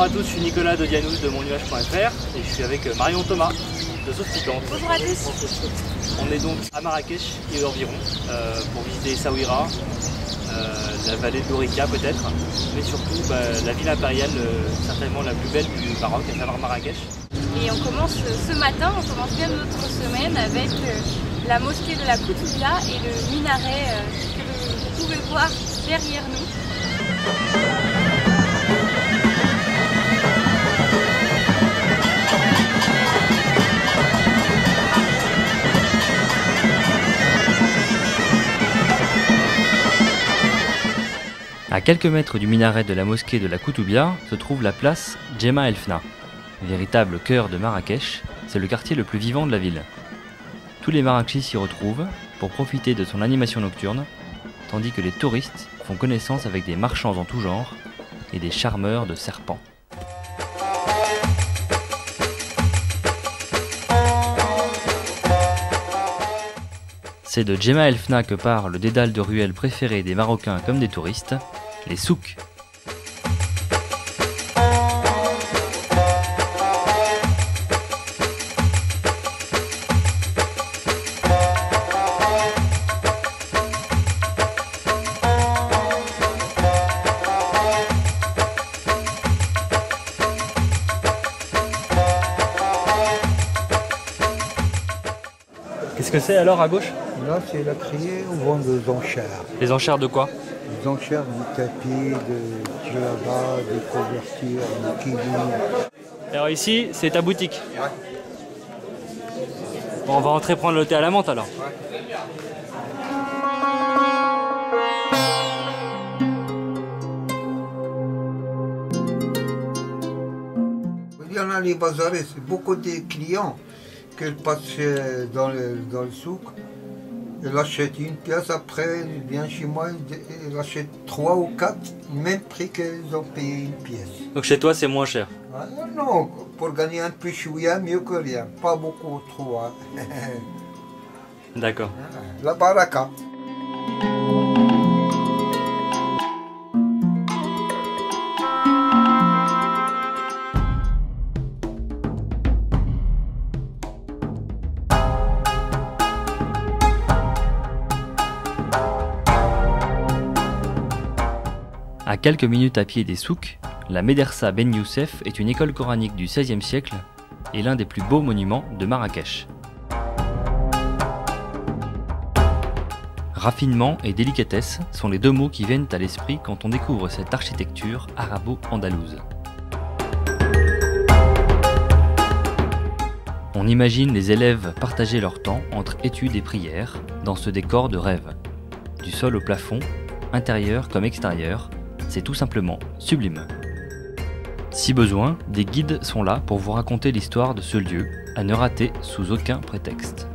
à tous, je suis Nicolas de Dianous de monnuage.fr et je suis avec Marion Thomas de Sauce Piquante. Bonjour à tous. On est donc à Marrakech et environ pour visiter Essaouira, la vallée d'Orica peut-être, mais surtout la ville impériale, certainement la plus belle du Maroc, à savoir Marrakech. Et on commence ce matin, on commence bien notre semaine avec la mosquée de la Koutoubia et le minaret que vous pouvez voir derrière nous. À quelques mètres du minaret de la mosquée de la Koutoubia se trouve la place Djema El Fna. Véritable cœur de Marrakech, c'est le quartier le plus vivant de la ville. Tous les Marrakechis s'y retrouvent pour profiter de son animation nocturne, tandis que les touristes font connaissance avec des marchands en tout genre et des charmeurs de serpents. C'est de Djema El Fna que part le dédale de ruelles préféré des Marocains comme des touristes, les souks. Qu'est-ce que c'est alors à gauche? Là, c'est la criée où vend des enchères. Les enchères de quoi? Des enchères de tapis, de djellaba, de couvertures, de kiwi. Alors ici, c'est ta boutique. Ouais. Bon, on va rentrer prendre le thé à la menthe alors. Ouais. Il y en a les bazarés, c'est beaucoup de clients qui passent dans le souk. Il achète une pièce, après il vient chez moi, il achète 3 ou 4, même prix qu'ils ont payé une pièce. Donc chez toi c'est moins cher? Ah, non, pour gagner un peu chouïa, mieux que rien, pas beaucoup trop. Hein. D'accord. La baraka. À quelques minutes à pied des souks, la Médersa Ben Youssef est une école coranique du XVIe siècle et l'un des plus beaux monuments de Marrakech. Raffinement et délicatesse sont les deux mots qui viennent à l'esprit quand on découvre cette architecture arabo-andalouse. On imagine les élèves partager leur temps entre études et prières dans ce décor de rêve. Du sol au plafond, intérieur comme extérieur, c'est tout simplement sublime. Si besoin, des guides sont là pour vous raconter l'histoire de ce lieu, à ne rater sous aucun prétexte.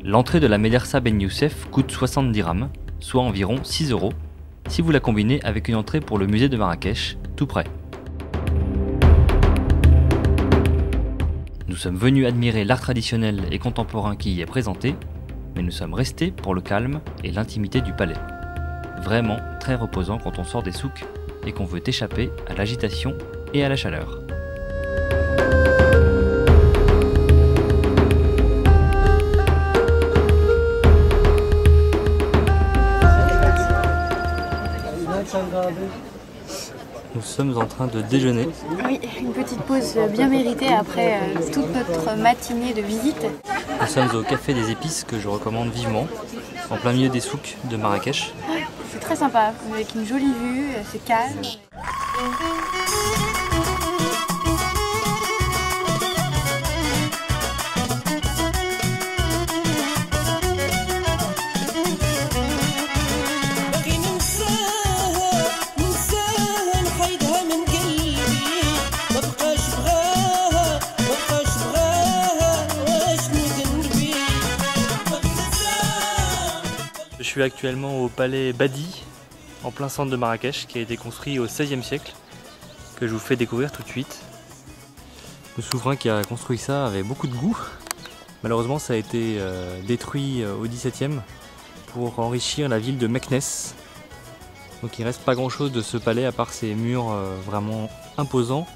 L'entrée de la Médersa Ben Youssef coûte 70 dirhams, soit environ 6 €, si vous la combinez avec une entrée pour le musée de Marrakech, tout près. Nous sommes venus admirer l'art traditionnel et contemporain qui y est présenté, mais nous sommes restés pour le calme et l'intimité du palais. Vraiment très reposant quand on sort des souks et qu'on veut échapper à l'agitation et à la chaleur. Nous sommes en train de déjeuner. Oui, une petite pause bien méritée après toute notre matinée de visite. Nous sommes au Café des Épices que je recommande vivement, en plein milieu des souks de Marrakech. C'est très sympa, avec une jolie vue, c'est calme. suis actuellement au palais Badi, en plein centre de Marrakech, qui a été construit au XVIe siècle, que je vous fais découvrir tout de suite. Le souverain qui a construit ça avait beaucoup de goût. Malheureusement, ça a été détruit au XVIIe pour enrichir la ville de Meknès. Donc il reste pas grand chose de ce palais à part ces murs vraiment imposants.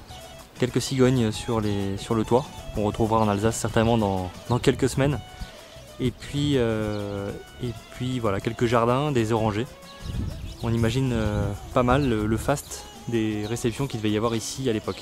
Quelques cigognes sur le toit, qu'on retrouvera en Alsace certainement dans quelques semaines. Et puis voilà, quelques jardins, des orangers. On imagine pas mal le faste des réceptions qu'il devait y avoir ici à l'époque.